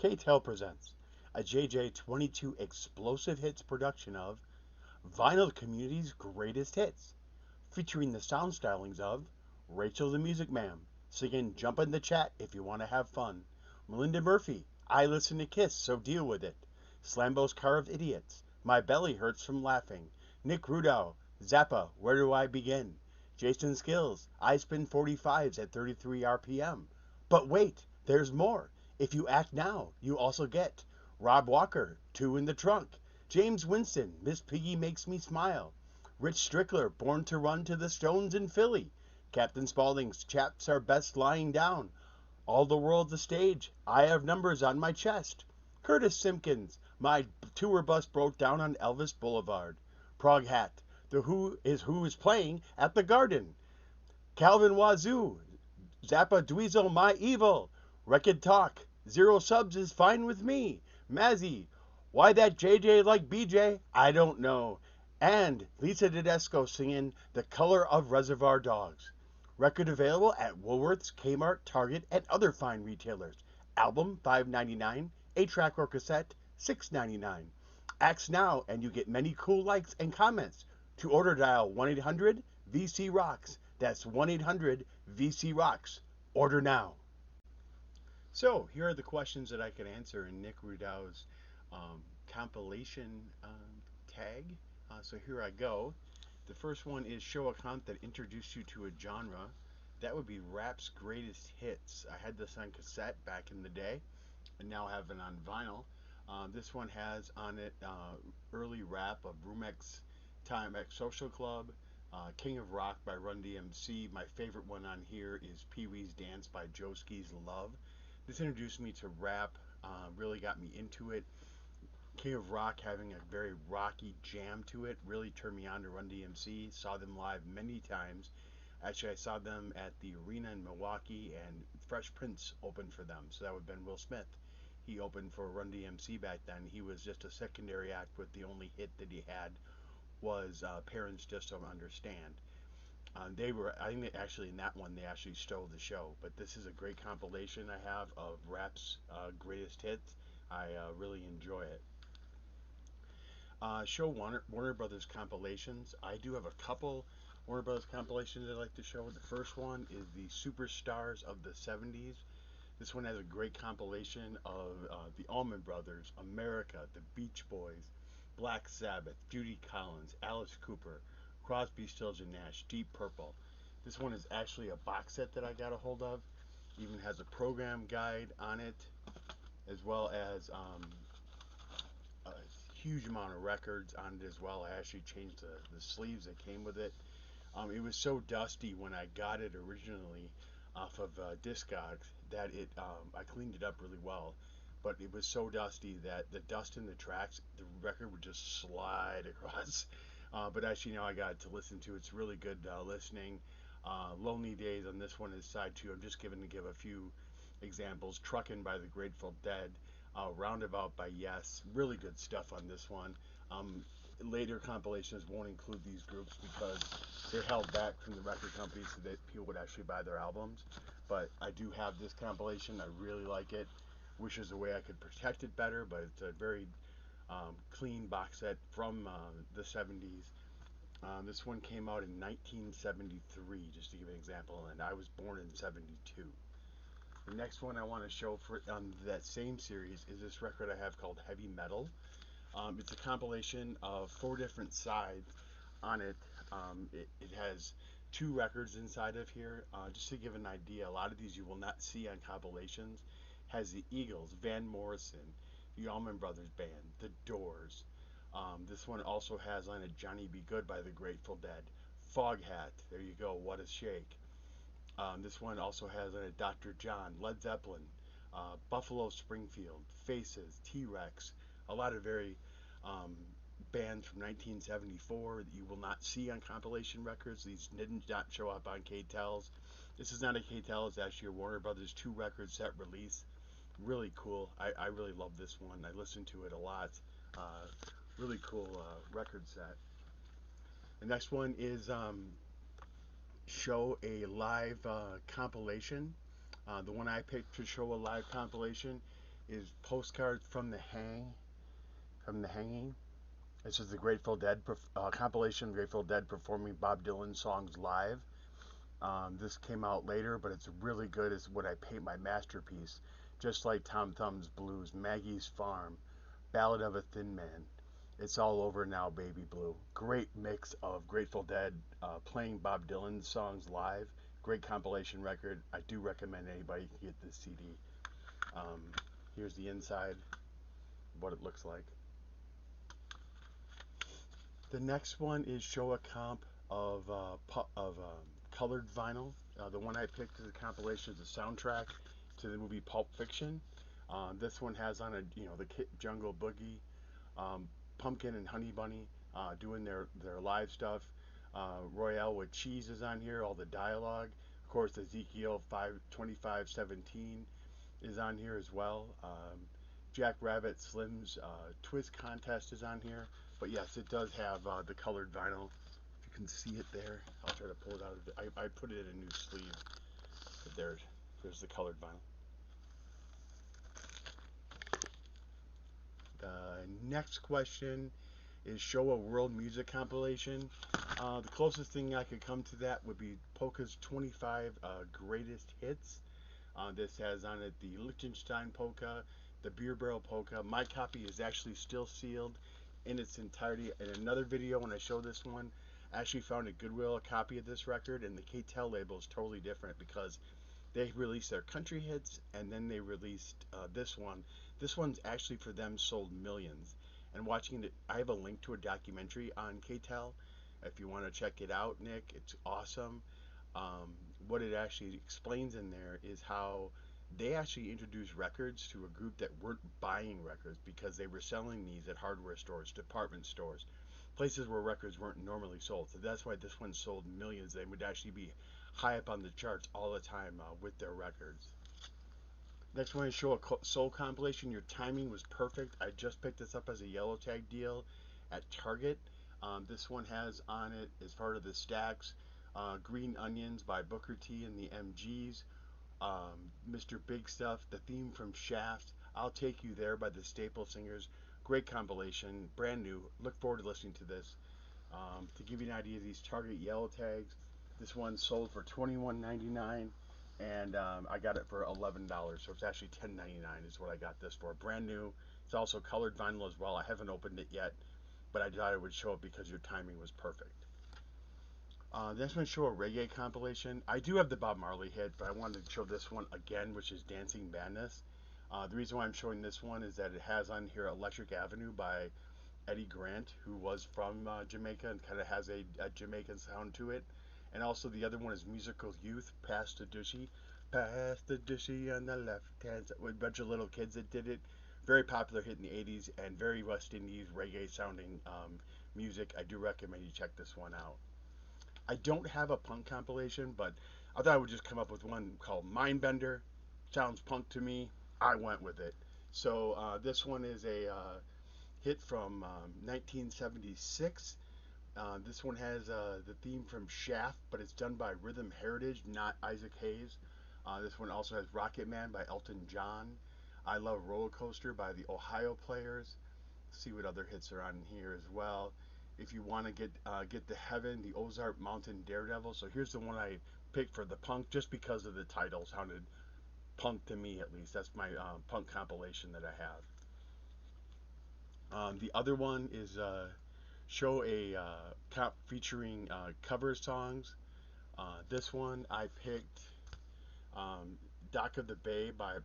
Ktel presents a JJ22 explosive hits production of Vinyl Community's Greatest Hits, featuring the sound stylings of Rachel the Music Ma'am, singing Jump in the Chat if you want to have fun, Melinda Murphy, I Listen to Kiss, so deal with it, Slambo's Car of Idiots, My Belly Hurts from Laughing, Nick Rudow, Zappa, Where Do I Begin, Jason Skills, I Spin 45s at 33 RPM. But wait, there's more. If you act now, you also get Rob Walker, Two in the Trunk, James Winston, Miss Piggy Makes Me Smile, Rich Strickler, Born to Run to the Stones in Philly, Captain Spaulding's Chaps Are Best Lying Down, All the World's a Stage, I Have Numbers on My Chest, Curtis Simpkins, My Tour Bus Broke Down on Elvis Boulevard, Prague Hat, The Who is Playing at the Garden, Calvin Wazoo, Zappa Dweezil My Evil, Wrecked Talk, Zero Subs is Fine with Me, Mazzy, Why That JJ Like BJ, I Don't Know, and Lisa Tedesco singing The Color of Reservoir Dogs. Record available at Woolworths, Kmart, Target, and other fine retailers. Album $5.99, 8-track or cassette $6.99. Ask now and you get many cool likes and comments. To order, dial 1-800-VC-ROCKS. That's 1-800-VC-ROCKS. Order now. So here are the questions that I can answer in Nick Rudow's compilation tag. So here I go. The first one is show a comp that introduced you to a genre. That would be rap's greatest hits. I had this on cassette back in the day and now have it on vinyl. This one has on it early rap of Rumex, Time X Social Club, King of Rock by Run DMC. My favorite one on here is Pee Wee's Dance by Joski's Love. This introduced me to rap, really got me into it. King of Rock having a very rocky jam to it really turned me on to Run DMC. Saw them live many times. Actually, I saw them at the arena in Milwaukee, and Fresh Prince opened for them. So that would have been Will Smith. He opened for Run DMC back then. He was just a secondary act with the only hit that he had was Parents Just Don't Understand. They were, I think they actually in that one they actually stole the show. But this is a great compilation I have of rap's greatest hits. I really enjoy it. Show Warner Brothers compilations. I do have a couple Warner Brothers compilations I'd like to show. The first one is the Superstars of the 70s. This one has a great compilation of the Allman Brothers, America, the Beach Boys, Black Sabbath, Judy Collins, Alice Cooper, Crosby, Stills and Nash, Deep Purple. This one is actually a box set that I got a hold of. Even has a program guide on it, as well as a huge amount of records on it as well. I actually changed the sleeves that came with it. It was so dusty when I got it originally off of Discogs that I cleaned it up really well, but it was so dusty that the dust in the tracks, the record would just slide across. But actually now I got to listen to. It's really good listening. Lonely Days on this one is side 2. I'm just to give a few examples. Truckin' by the Grateful Dead, Roundabout by Yes. Really good stuff on this one. Later compilations won't include these groups because they're held back from the record companies so that people would actually buy their albums. But I do have this compilation. I really like it. Wish there's a way I could protect it better, but it's a very clean box set from the 70s. This one came out in 1973, just to give an example, and I was born in 72. The next one I want to show for that same series is this record I have called Heavy Metal. It's a compilation of 4 different sides on it. It has 2 records inside of here. Just to give an idea, a lot of these you will not see on compilations. Has the Eagles, Van Morrison, the Allman Brothers Band, the Doors. This one also has on it Johnny B. Good by the Grateful Dead, Foghat, there you go, What a Shake. This one also has on it Dr. John, Led Zeppelin, Buffalo Springfield, Faces, T-Rex, a lot of very bands from 1974 that you will not see on compilation records. These did not show up on Ktel's. This is not a Ktel, it's actually a Warner Brothers 2 record set release. Really cool. I really love this one. I listen to it a lot. Really cool record set. The next one is show a live compilation. The one I picked to show a live compilation is Postcards from the Hanging. This is the Grateful Dead compilation of Grateful Dead performing Bob Dylan songs live. This came out later, but it's really good. It's what I paint my masterpiece. Just like Tom Thumb's Blues, Maggie's Farm, Ballad of a Thin Man. It's all over now, baby blue. Great mix of Grateful Dead playing Bob Dylan songs live. Great compilation record. I do recommend anybody can get this CD. Um, Here's the inside, what it looks like. The next one is show a comp of colored vinyl. The one I picked as a compilation is the soundtrack to the movie Pulp Fiction. This one has on it, the Jungle Boogie, Pumpkin and Honey Bunny doing their live stuff. Royale with Cheese is on here, all the dialogue. Of course, Ezekiel 5:25:17 is on here as well. Jack Rabbit Slim's Twist Contest is on here. But yes, it does have the colored vinyl. If you can see it there, I'll try to pull it out. I put it in a new sleeve. But there's the colored vinyl. The next question is show a world music compilation. The closest thing I could come to that would be Polka's 25 greatest hits. This has on it the Liechtenstein polka, the Beer Barrel polka. My copy is actually still sealed in its entirety. In another video, when I show this one, I actually found at Goodwill a copy of this record, and the Ktel label is totally different because they released their country hits and then they released this one. This one's actually for them sold millions. And watching it, I have a link to a documentary on Ktel. If you want to check it out, Nick, it's awesome. What it actually explains in there is how they actually introduced records to a group that weren't buying records because they were selling these at hardware stores, department stores, places where records weren't normally sold. So that's why this one sold millions. They would actually be high up on the charts all the time with their records. Next one is show a soul compilation. Your timing was perfect. I just picked this up as a yellow tag deal at Target. This one has on it, as part of the stacks, Green Onions by Booker T and the MGs, Mr. Big Stuff, the theme from Shaft, I'll Take You There by the Staple Singers. Great compilation, brand new. Look forward to listening to this. To give you an idea of these Target yellow tags, this one sold for $21.99, and I got it for $11, so it's actually $10.99 is what I got this for. Brand new. It's also colored vinyl as well. I haven't opened it yet, but I thought I would show it because your timing was perfect. Next one, show a reggae compilation. I do have the Bob Marley hit, but I wanted to show this one again, which is Dancing Madness. The reason why I'm showing this one is that it has on here Electric Avenue by Eddie Grant, who was from Jamaica and kind of has a Jamaican sound to it. And also the other one is Musical Youth, Pass the Dushy. Pass the Dushy on the left hand side. With a bunch of little kids that did it. Very popular hit in the 80s and very West Indies reggae sounding music. I do recommend you check this one out. I don't have a punk compilation, but I thought I would just come up with one called Mindbender. Sounds punk to me. I went with it. So this one is a hit from 1976. This one has the theme from Shaft, but it's done by Rhythm Heritage, not Isaac Hayes. This one also has Rocket Man by Elton John. I Love Roller Coaster by the Ohio Players. See what other hits are on here as well. If you want to get to heaven, the Ozark Mountain Daredevil. So here's the one I picked for the punk, just because of the title. Sounded punk to me, at least. That's my punk compilation that I have. The other one is show a comp featuring cover songs. This one I picked Dock of the Bay by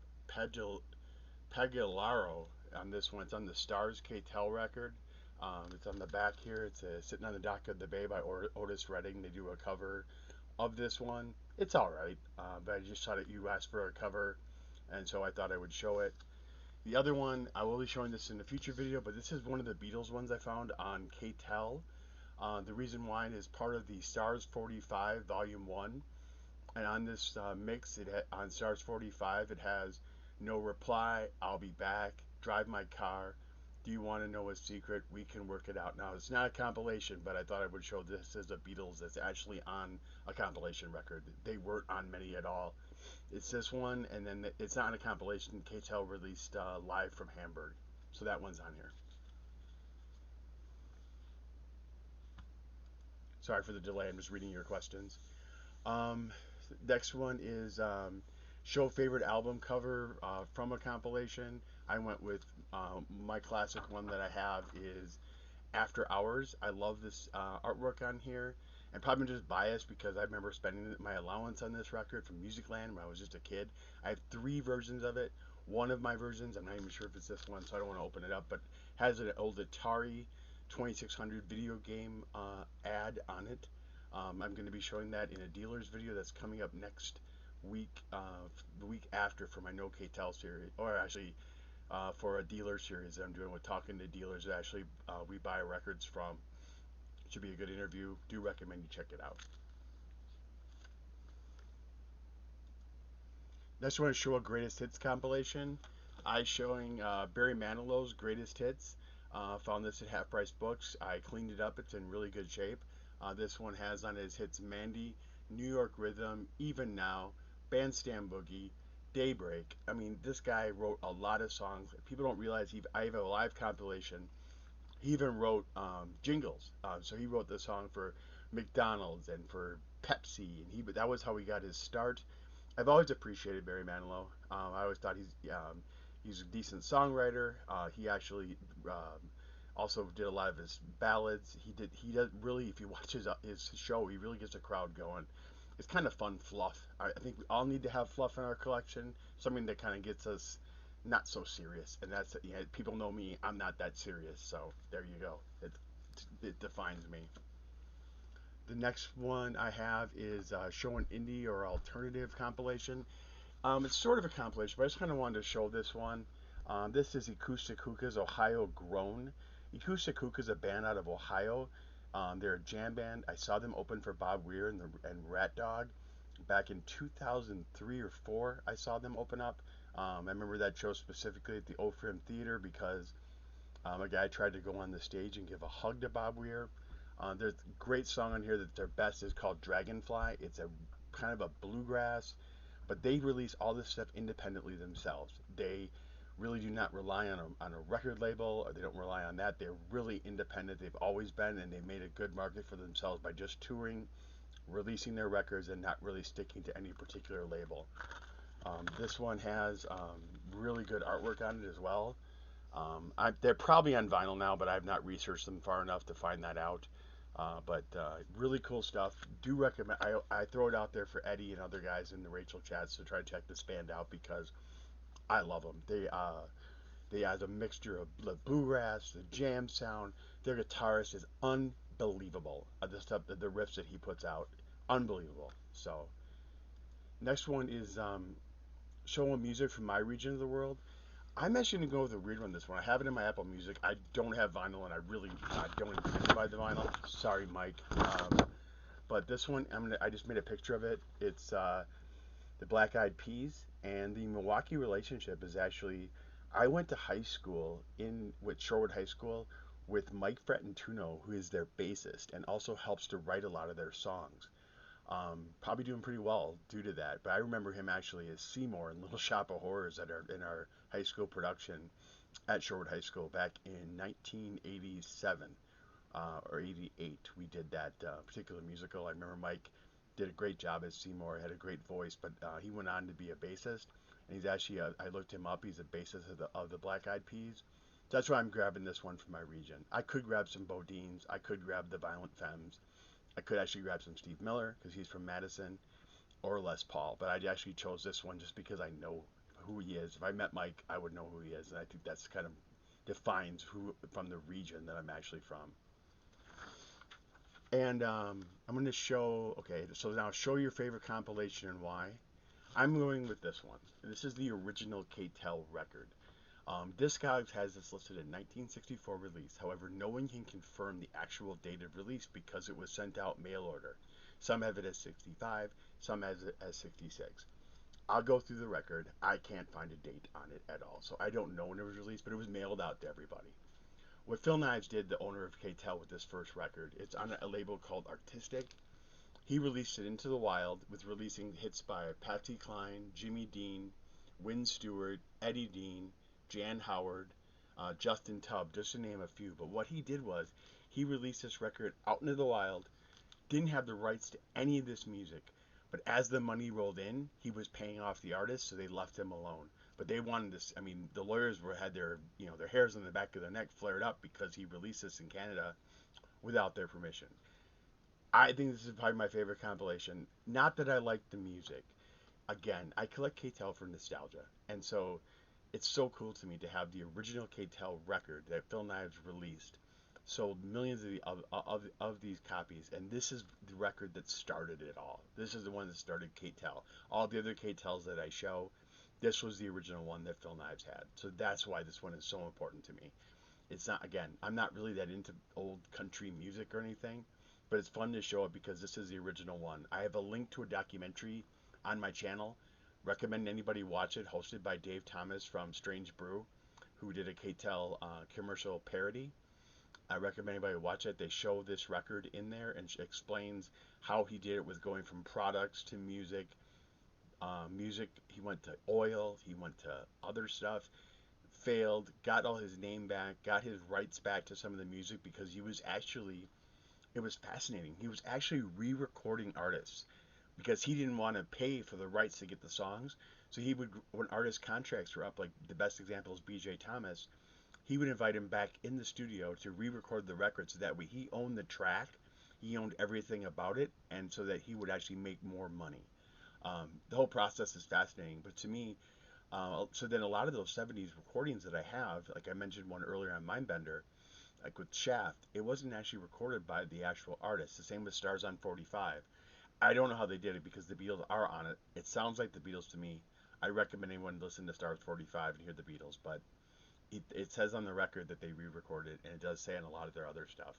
Pagilaro. On this one, it's on the Stars Ktel record. It's on the back here. It's Sitting on the Dock of the Bay by Otis Redding. They do a cover of this one. It's alright, but I just thought you asked for a cover, and so I thought I would show it. The other one, I will be showing this in a future video, but this is one of the Beatles ones I found on Ktel. The reason why is part of the Stars 45 Volume 1. And on this mix, on Stars 45, it has No Reply, I'll Be Back, Drive My Car, Do You Want to Know a Secret, We Can Work It Out. Now, it's not a compilation, but I thought I would show this as a Beatles that's actually on a compilation record. They weren't on many at all. It's this one, and then it's not in a compilation. Ktel released Live from Hamburg. So that one's on here. Sorry for the delay. I'm just reading your questions. Um, Next one is show favorite album cover from a compilation. I went with my classic one that I have is After Hours. I love this artwork on here. And probably just biased because I remember spending my allowance on this record from Musicland when I was just a kid. I have three versions of it. One of my versions, I'm not even sure if it's this one, so I don't want to open it up, but has an old Atari 2600 video game ad on it. I'm going to be showing that in a dealer's video that's coming up next week, the week after for my No Ktel series, or actually for a dealer series that I'm doing with talking to dealers that actually we buy records from. Should be a good interview. Do recommend you check it out. Next, I want to show a greatest hits compilation. I showing Barry Manilow's greatest hits. Found this at Half Price Books. I cleaned it up. It's in really good shape. This one has on his hits Mandy, New York Rhythm, Even Now, Bandstand Boogie, Daybreak. I mean, this guy wrote a lot of songs. People don't realize I have a live compilation. He even wrote jingles. So he wrote the song for McDonald's and for Pepsi, and that was how he got his start. I've always appreciated Barry Manilow. I always thought he's a decent songwriter. He actually also did a lot of his ballads. He does really, if you watch his show, he really gets a crowd going. It's kind of fun fluff. I think we all need to have fluff in our collection, something that kind of gets us not so serious. And that's, people know me. I'm not that serious. So there you go. It defines me. The next one I have is Show an Indie or Alternative compilation. It's sort of a compilation, but I just kind of wanted to show this one. This is Acoustic Hookah's Ohio Grown. Acoustic Hookah is a band out of Ohio. They're a jam band. I saw them open for Bob Weir and Rat Dog back in 2003 or 4. I saw them open up. I remember that show specifically at the Ophrim Theater because a guy tried to go on the stage and give a hug to Bob Weir. There's a great song on here that their best is called Dragonfly. It's a kind of a bluegrass, but they release all this stuff independently themselves. They really do not rely on a record label, or they don't rely on that. They're really independent. They've always been, and they made a good market for themselves by just touring, releasing their records, and not really sticking to any particular label. This one has really good artwork on it as well. They're probably on vinyl now, but I've not researched them far enough to find that out. But really cool stuff. Do recommend. I throw it out there for Eddie and other guys in the Rachel chats to try to check this band out because I love them. They have a mixture of the bluegrass, the jam sound. Their guitarist is unbelievable. The stuff, the riffs that he puts out, unbelievable. So next one is showing music from my region of the world. I'm actually going to go with a weird one this one. I have it in my Apple Music. I don't have vinyl, and I really don't intend to buy the vinyl. Sorry, Mike. But this one, I just made a picture of it. It's the Black Eyed Peas, and the Milwaukee relationship is actually. I went to high school with Shorewood High School with Mike Frattantuno, who is their bassist, and also helps to write a lot of their songs. Probably doing pretty well due to that. But I remember him actually as Seymour in Little Shop of Horrors in our high school production at Shorewood High School back in 1987 or 88. We did that particular musical. I remember Mike did a great job as Seymour, had a great voice, but he went on to be a bassist. And he's actually, I looked him up, he's a bassist of the Black Eyed Peas. So that's why I'm grabbing this one from my region. I could grab some Bodines. I could grab the Violent Femmes. I could actually grab some Steve Miller because he's from Madison, or Les Paul, but I actually chose this one just because I know who he is. If I met Mike, I would know who he is, and I think that's kind of defines who from the region that I'm actually from. And I'm going to show, okay, so now show your favorite compilation and why. I'm going with this one. This is the original Ktel record. Discogs has this listed in 1964 release. However, no one can confirm the actual date of release because it was sent out mail order. Some have it as 65, some has it as 66. I'll go through the record. I can't find a date on it at all, so I don't know when it was released, but it was mailed out to everybody. What Phil Knives did, the owner of Ktel, with this first record, it's on a label called Artistic. He released it into the wild with releasing hits by Patsy Cline, Jimmy Dean, Wynn Stewart, Eddie Dean, Jan Howard, Justin Tubb, just to name a few. But what he did was he released this record out into the wild, didn't have the rights to any of this music. But as the money rolled in, he was paying off the artist, so they left him alone. But they wanted this. I mean, the lawyers had their their hairs on the back of their neck flared up because he released this in Canada without their permission. I think this is probably my favorite compilation. Not that I like the music. Again, I collect Ktel for nostalgia, and so it's so cool to me to have the original Ktel record that Phil Knives released. Sold millions of these copies, and this is the record that started it all. This is the one that started Ktel. All the other Ktels that I show, this was the original one that Phil Knives had. So that's why this one is so important to me. It's not, again, I'm not really that into old country music or anything, but it's fun to show it because this is the original one. I have a link to a documentary on my channel. Recommend anybody watch it, hosted by Dave Thomas from Strange Brew, who did a Ktel commercial parody. I recommend anybody watch it. They show this record in there and explains how he did it with going from products to music. Music, he went to oil, he went to other stuff, failed, got all his name back, got his rights back to some of the music because he was actually, it was fascinating. He was actually re-recording artists because he didn't want to pay for the rights to get the songs. So he would, when artist contracts were up, like the best example is B.J. Thomas, he would invite him back in the studio to re-record the record so that way he owned the track, he owned everything about it, and so that he would actually make more money. The whole process is fascinating, but to me, so then a lot of those 70s recordings that I have, like I mentioned one earlier on Mindbender, like with Shaft, it wasn't actually recorded by the actual artist. The same with Stars on 45. I don't know how they did it because the Beatles are on it. It sounds like the Beatles to me. I recommend anyone listen to Stars 45 and hear the Beatles, but it says on the record that they re-recorded, and it does say on a lot of their other stuff.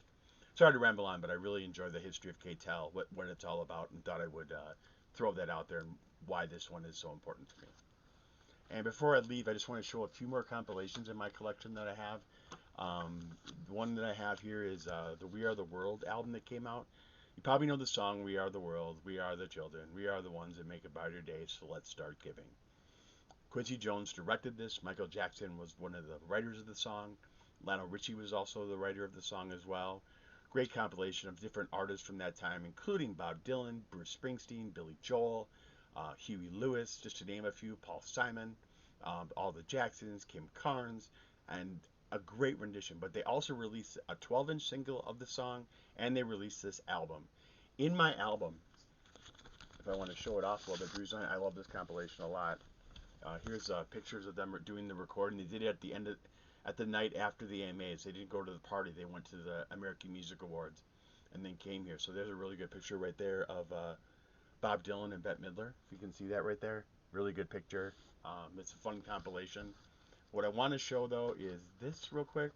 Sorry to ramble on, but I really enjoy the history of Ktel, what it's all about, and thought I would throw that out there and why this one is so important to me. And before I leave, I just want to show a few more compilations in my collection that I have. The one that I have here is the We Are the World album that came out. You probably know the song We Are the World, We Are the Children, We Are the Ones That Make a Brighter Day, so let's start giving. Quincy Jones directed this. Michael Jackson was one of the writers of the song. Lionel Richie was also the writer of the song as well. Great compilation of different artists from that time, including Bob Dylan, Bruce Springsteen, Billy Joel, Huey Lewis, just to name a few, Paul Simon, all the Jacksons, Kim Carnes, and a great rendition. But they also released a 12-inch single of the song, and they released this album. In my album, if I want to show it off a little bit, Bruce, I love this compilation a lot. Here's pictures of them doing the recording. They did it at the night after the AMAs. They didn't go to the party. They went to the American Music Awards and then came here. So there's a really good picture right there of Bob Dylan and Bette Midler. If you can see that right there. Really good picture. It's a fun compilation. What I want to show, though, is this real quick.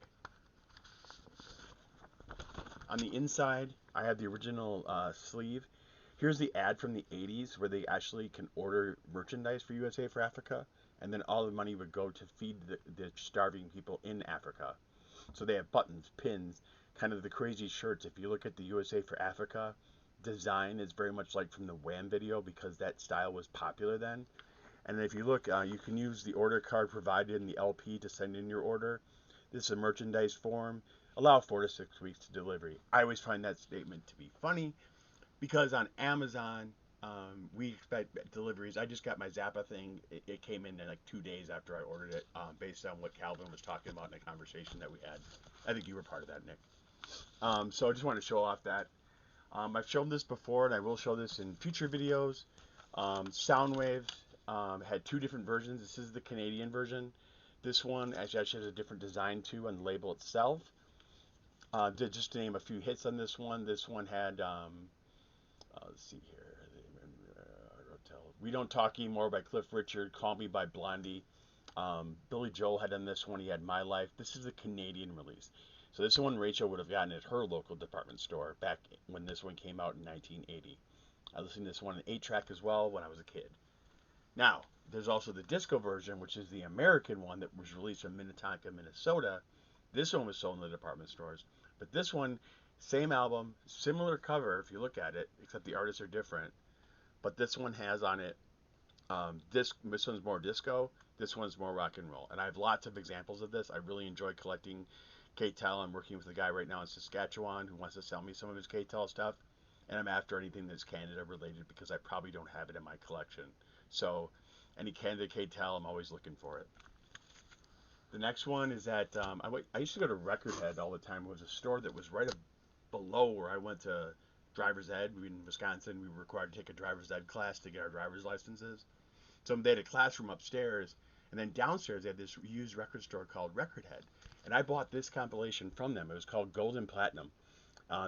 On the inside, I have the original sleeve. Here's the ad from the 80s where they actually can order merchandise for USA for Africa, and then all the money would go to feed the starving people in Africa. So they have buttons, pins, kind of the crazy shirts. If you look at the USA for Africa design, is very much like from the Wham video because that style was popular then. And if you look, you can use the order card provided in the LP to send in your order. This is a merchandise form. Allow 4 to 6 weeks to delivery. I always find that statement to be funny because on Amazon, we expect deliveries. I just got my Zappa thing. It came in like 2 days after I ordered it, based on what Calvin was talking about in a conversation that we had. I think you were part of that, Nick. So I just wanted to show off that. I've shown this before, and I will show this in future videos. Soundwaves had 2 different versions. This is the Canadian version. This one actually has a different design too on the label itself. Just to name a few hits on this one had, let's see here, We Don't Talk Anymore by Cliff Richard, Call Me by Blondie. Billy Joel had on this one, he had My Life. This is the Canadian release. So this one Rachel would have gotten at her local department store back when this one came out in 1980. I listened to this one in 8-track as well when I was a kid. Now, there's also the disco version, which is the American one that was released in Minnetonka, Minnesota. This one was sold in the department stores. But this one Same album, similar cover if you look at it, except the artists are different. But this one has on it this one's more disco. This one's more rock and roll. And I have lots of examples of this. I really enjoy collecting Ktel. I'm working with a guy right now in Saskatchewan who wants to sell me some of his Ktel stuff. And I'm after anything that's Canada related because I probably don't have it in my collection. So any Canada Ktel, I'm always looking for it. The next one is that I used to go to Record Head all the time. It was a store that was right below where I went to driver's ed. In Wisconsin, we were required to take a driver's ed class to get our driver's licenses. So they had a classroom upstairs, and then downstairs they had this used record store called Record Head. And I bought this compilation from them. It was called Gold and Platinum.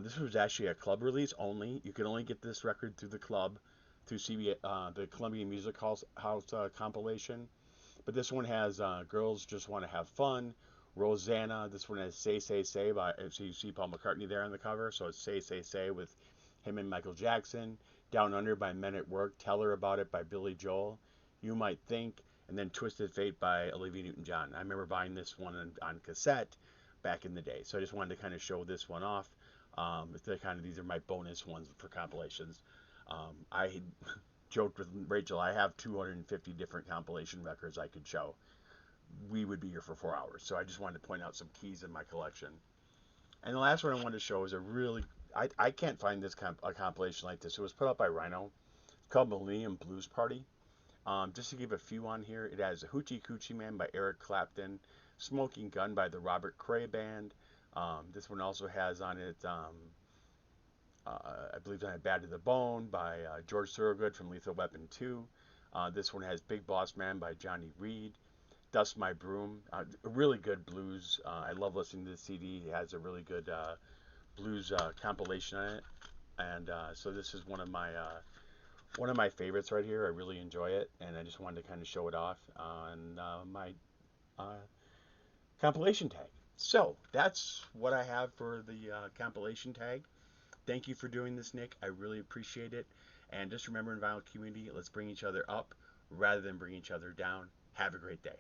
This was actually a club release only. You could only get this record through the club, through the Columbia Music House compilation. But this one has Girls Just Want to Have Fun, Rosanna. This one has Say Say Say by, so you see Paul McCartney there on the cover. So it's Say Say Say with him and Michael Jackson. Down Under by Men at Work. Tell Her About It by Billy Joel. You Might Think. And then Twisted Fate by Olivia Newton-John. I remember buying this one on cassette back in the day. So I just wanted to kind of show this one off. These are my bonus ones for compilations. I joked with Rachel, I have 250 different compilation records I could show. We would be here for 4 hours. So I just wanted to point out some keys in my collection. And the last one I wanted to show is I can't find a compilation like this. It was put out by Rhino. It's called Millennium Blues Party. Just to give a few on here, it has Hoochie Coochie Man by Eric Clapton, Smoking Gun by the Robert Cray Band. This one also has on it, I believe, on it Bad to the Bone by George Thorogood from Lethal Weapon 2. This one has Big Boss Man by Johnny Reed. Dust My Broom, a really good blues. I love listening to the CD. It has a really good blues compilation on it, and so this is one of my favorites right here. I really enjoy it, and I just wanted to kind of show it off on my uh, compilation tag. So that's what I have for the compilation tag. Thank you for doing this, Nick. I really appreciate it. And just remember, in vinyl community, let's bring each other up rather than bring each other down. Have a great day.